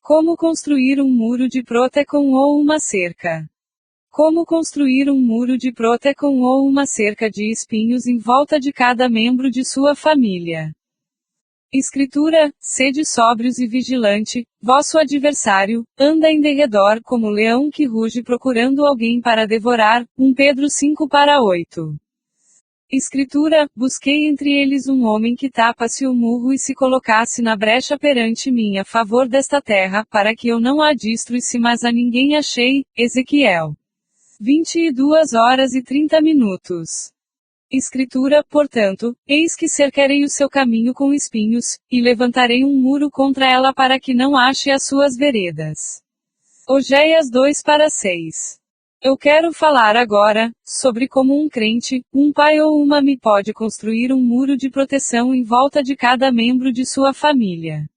Como construir um muro de proteção ou uma cerca? Como construir um muro de proteção ou uma cerca de espinhos em volta de cada membro de sua família? Escritura: sede sóbrios e vigilante, vosso adversário anda em derredor como leão que ruge procurando alguém para devorar. 1 Pedro 5:8. Escritura: busquei entre eles um homem que tapasse o murro e se colocasse na brecha perante mim a favor desta terra, para que eu não a destruísse, mas a ninguém achei. Ezequiel 22h30. Escritura: portanto, eis que cercarei o seu caminho com espinhos, e levantarei um muro contra ela para que não ache as suas veredas. Oséias 2:6. Eu quero falar agora sobre como um crente, um pai ou uma mãe pode construir um muro de proteção em volta de cada membro de sua família.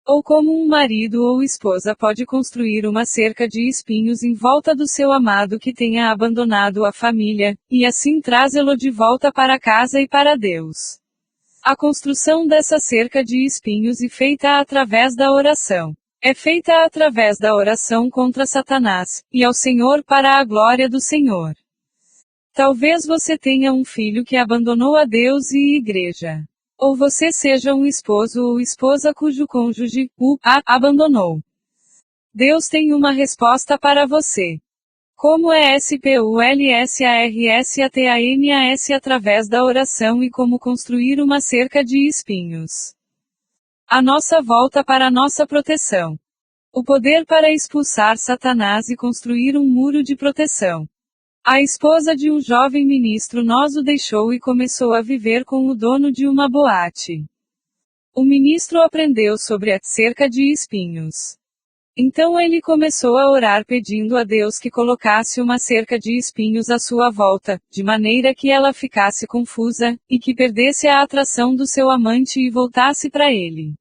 Ou como um marido ou esposa pode construir uma cerca de espinhos em volta do seu amado que tenha abandonado a família, e assim trazê-lo de volta para casa e para Deus. A construção dessa cerca de espinhos é feita através da oração. É feita através da oração contra Satanás, e ao Senhor para a glória do Senhor. Talvez você tenha um filho que abandonou a Deus e a igreja. Ou você seja um esposo ou esposa cujo cônjuge abandonou. Deus tem uma resposta para você. Como é SPULSARSATANAS através da oração e como construir uma cerca de espinhos. A nossa volta para nossa proteção. O poder para expulsar Satanás e construir um muro de proteção. A esposa de um jovem ministro o deixou e começou a viver com o dono de uma boate. O ministro aprendeu sobre a cerca de espinhos. Então ele começou a orar pedindo a Deus que colocasse uma cerca de espinhos à sua volta, de maneira que ela ficasse confusa, e que perdesse a atração do seu amante e voltasse para ele.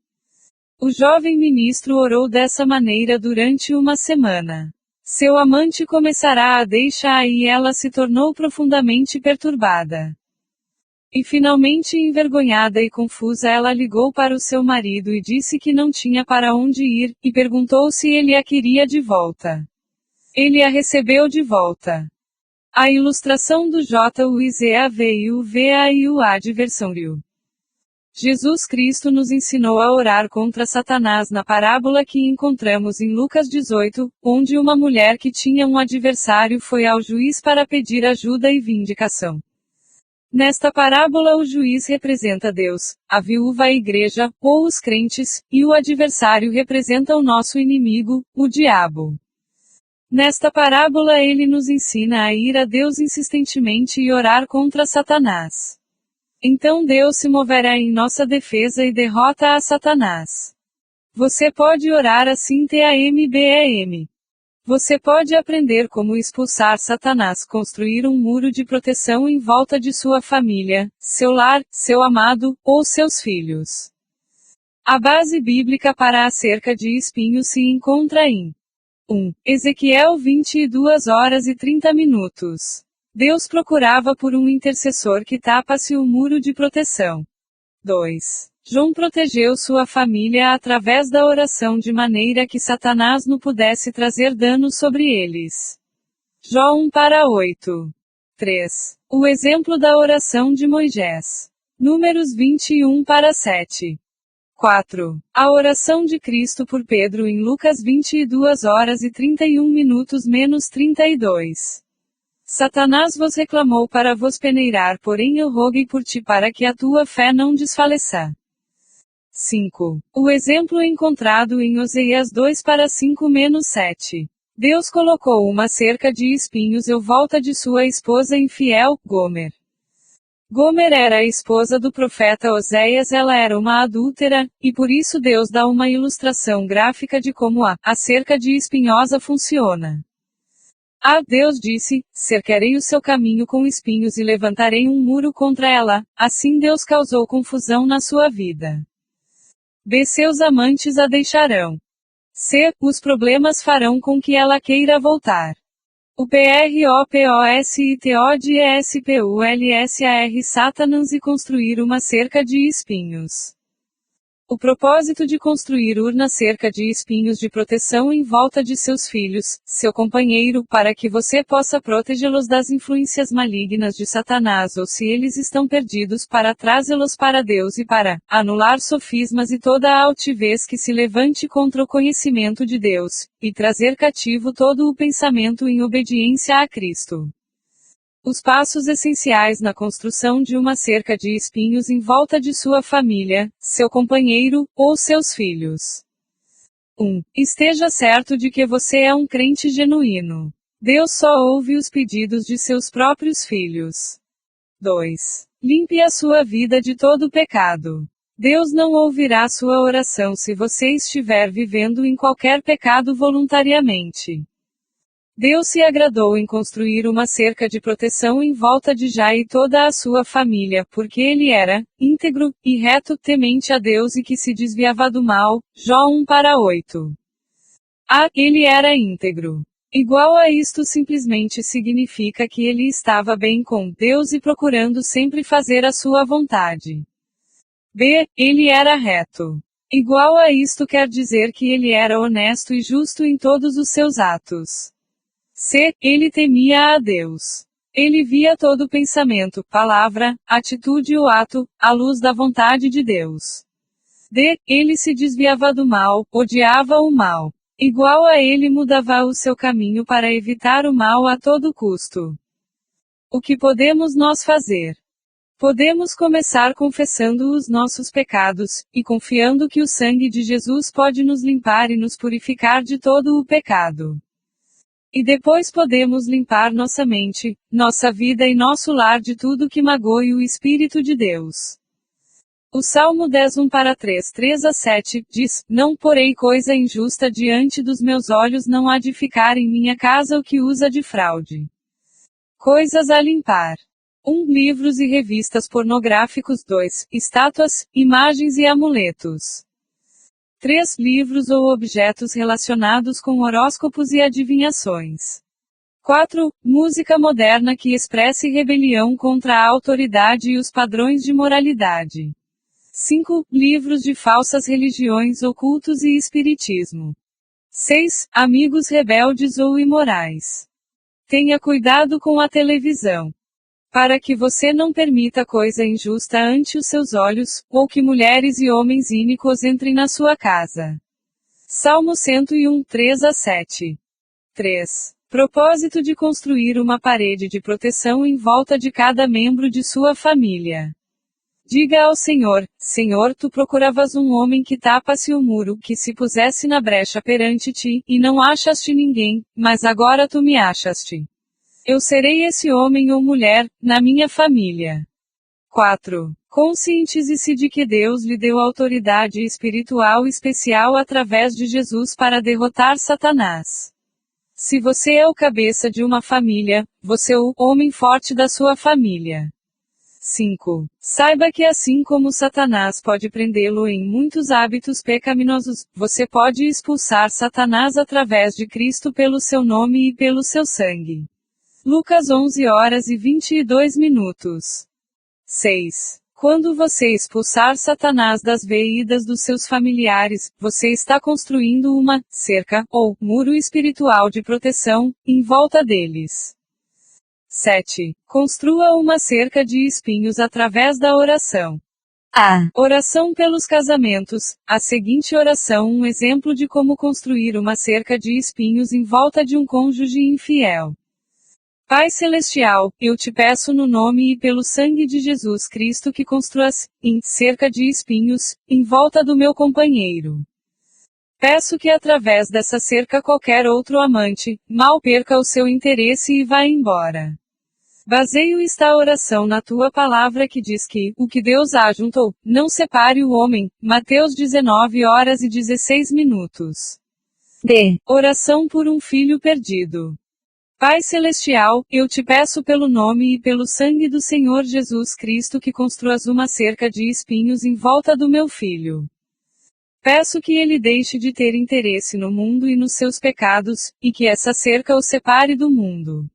O jovem ministro orou dessa maneira durante uma semana. Seu amante começará a deixar e ela se tornou profundamente perturbada. E finalmente envergonhada e confusa ela ligou para o seu marido e disse que não tinha para onde ir, e perguntou se ele a queria de volta. Ele a recebeu de volta. A ilustração do JUIZAVIUVAIU adversário. Jesus Cristo nos ensinou a orar contra Satanás na parábola que encontramos em Lucas 18, onde uma mulher que tinha um adversário foi ao juiz para pedir ajuda e vindicação. Nesta parábola o juiz representa Deus, a viúva a igreja, ou os crentes, e o adversário representa o nosso inimigo, o diabo. Nesta parábola ele nos ensina a ir a Deus insistentemente e orar contra Satanás. Então Deus se moverá em nossa defesa e derrota a Satanás. Você pode orar assim TAMBEM. Você pode aprender como expulsar Satanás, construir um muro de proteção em volta de sua família, seu lar, seu amado, ou seus filhos. A base bíblica para a cerca de espinhos se encontra em 1. Ezequiel 22h30. Deus procurava por um intercessor que tapasse o muro de proteção. 2. João protegeu sua família através da oração de maneira que Satanás não pudesse trazer dano sobre eles. Jó 1:8. 3. O exemplo da oração de Moisés. Números 21:7. 4. A oração de Cristo por Pedro em Lucas 22h31-32. Satanás vos reclamou para vos peneirar, porém eu roguei por ti para que a tua fé não desfaleça. 5. O exemplo encontrado em Oséias 2:5-7. Deus colocou uma cerca de espinhos em volta de sua esposa infiel, Gomer. Gomer era a esposa do profeta Oséias, ela era uma adúltera, e por isso Deus dá uma ilustração gráfica de como a cerca de espinhosa funciona. Deus disse, cercarei o seu caminho com espinhos e levantarei um muro contra ela, assim Deus causou confusão na sua vida. B. Seus amantes a deixarão. C. Os problemas farão com que ela queira voltar. O PROPOSITODESPULSAR Satanás e construir uma cerca de espinhos. O propósito de construir urna cerca de espinhos de proteção em volta de seus filhos, seu companheiro, para que você possa protegê-los das influências malignas de Satanás ou se eles estão perdidos para trazê-los para Deus e para anular sofismas e toda a altivez que se levante contra o conhecimento de Deus, e trazer cativo todo o pensamento em obediência a Cristo. Os passos essenciais na construção de uma cerca de espinhos em volta de sua família, seu companheiro, ou seus filhos. 1. Esteja certo de que você é um crente genuíno. Deus só ouve os pedidos de seus próprios filhos. 2. Limpe a sua vida de todo pecado. Deus não ouvirá sua oração se você estiver vivendo em qualquer pecado voluntariamente. Deus se agradou em construir uma cerca de proteção em volta de Jai e toda a sua família, porque ele era íntegro e reto, temente a Deus e que se desviava do mal. Jó 1:8. Ele era íntegro. Igual a isto simplesmente significa que ele estava bem com Deus e procurando sempre fazer a sua vontade. B. Ele era reto. Igual a isto quer dizer que ele era honesto e justo em todos os seus atos. C. Ele temia a Deus. Ele via todo pensamento, palavra, atitude ou ato, à luz da vontade de Deus. D. Ele se desviava do mal, odiava o mal. Igual a ele mudava o seu caminho para evitar o mal a todo custo. O que podemos nós fazer? Podemos começar confessando os nossos pecados, e confiando que o sangue de Jesus pode nos limpar e nos purificar de todo o pecado. E depois podemos limpar nossa mente, nossa vida e nosso lar de tudo que magoe o Espírito de Deus. O Salmo 10, 1-3, 3-7, diz: Não porei coisa injusta diante dos meus olhos, não há de ficar em minha casa o que usa de fraude. Coisas a limpar. 1. Livros e revistas pornográficos. 2. Estátuas, imagens e amuletos. 3. Livros ou objetos relacionados com horóscopos e adivinhações. 4. Música moderna que expresse rebelião contra a autoridade e os padrões de moralidade. 5. Livros de falsas religiões, ocultos e espiritismo. 6. Amigos rebeldes ou imorais. Tenha cuidado com a televisão. Para que você não permita coisa injusta ante os seus olhos, ou que mulheres e homens ínicos entrem na sua casa. Salmo 101, 3-7. 3. Propósito de construir uma parede de proteção em volta de cada membro de sua família. Diga ao Senhor: Senhor, tu procuravas um homem que tapasse o muro, que se pusesse na brecha perante ti, e não achaste ninguém, mas agora tu me achaste. Eu serei esse homem ou mulher, na minha família. 4. Conscientize-se de que Deus lhe deu autoridade espiritual especial através de Jesus para derrotar Satanás. Se você é o cabeça de uma família, você é o homem forte da sua família. 5. Saiba que assim como Satanás pode prendê-lo em muitos hábitos pecaminosos, você pode expulsar Satanás através de Cristo pelo seu nome e pelo seu sangue. Lucas 11:22. 6. Quando você expulsar Satanás das vidas dos seus familiares, você está construindo uma cerca, ou muro espiritual de proteção, em volta deles. 7. Construa uma cerca de espinhos através da oração. A. Oração pelos casamentos. A seguinte oração, um exemplo de como construir uma cerca de espinhos em volta de um cônjuge infiel. Pai Celestial, eu te peço no nome e pelo sangue de Jesus Cristo que construas, em cerca de espinhos, em volta do meu companheiro. Peço que através dessa cerca qualquer outro amante, mal perca o seu interesse e vá embora. Baseio esta oração na tua palavra que diz que, o que Deus ajuntou, não separe o homem, Mateus 19:16. D. Oração por um filho perdido. Pai Celestial, eu te peço pelo nome e pelo sangue do Senhor Jesus Cristo que construas uma cerca de espinhos em volta do meu filho. Peço que ele deixe de ter interesse no mundo e nos seus pecados, e que essa cerca o separe do mundo.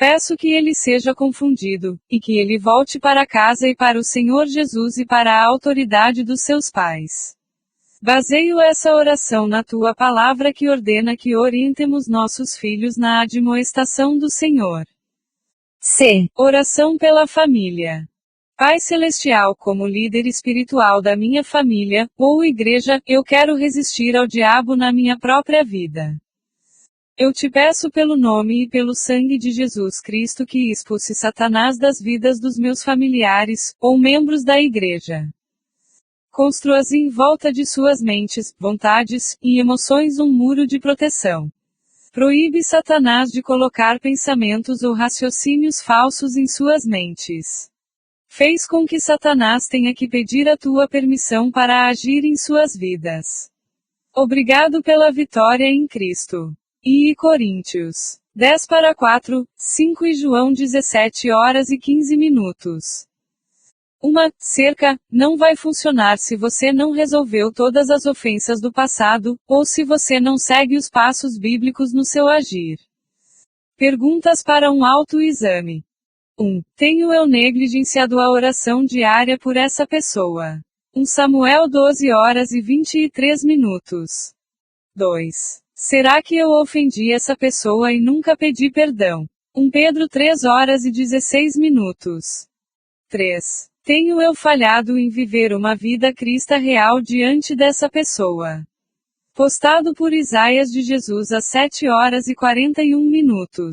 Peço que ele seja confundido, e que ele volte para casa e para o Senhor Jesus e para a autoridade dos seus pais. Baseio essa oração na tua palavra que ordena que orientemos nossos filhos na admoestação do Senhor. C. Oração pela família. Pai Celestial, como líder espiritual da minha família, ou igreja, eu quero resistir ao diabo na minha própria vida. Eu te peço pelo nome e pelo sangue de Jesus Cristo que expulse Satanás das vidas dos meus familiares, ou membros da igreja. Construas em volta de suas mentes, vontades e emoções um muro de proteção. Proíbe Satanás de colocar pensamentos ou raciocínios falsos em suas mentes. Fez com que Satanás tenha que pedir a tua permissão para agir em suas vidas. Obrigado pela vitória em Cristo. E Coríntios 10:4, 5 e João 17h15. Uma cerca não vai funcionar se você não resolveu todas as ofensas do passado, ou se você não segue os passos bíblicos no seu agir. Perguntas para um autoexame. 1. Tenho eu negligenciado a oração diária por essa pessoa? 1 Samuel 12h23. 2. Será que eu ofendi essa pessoa e nunca pedi perdão? 1 Pedro 3h16. 3. Tenho eu falhado em viver uma vida cristã real diante dessa pessoa? Postado por Isaías de Jesus às 7h41.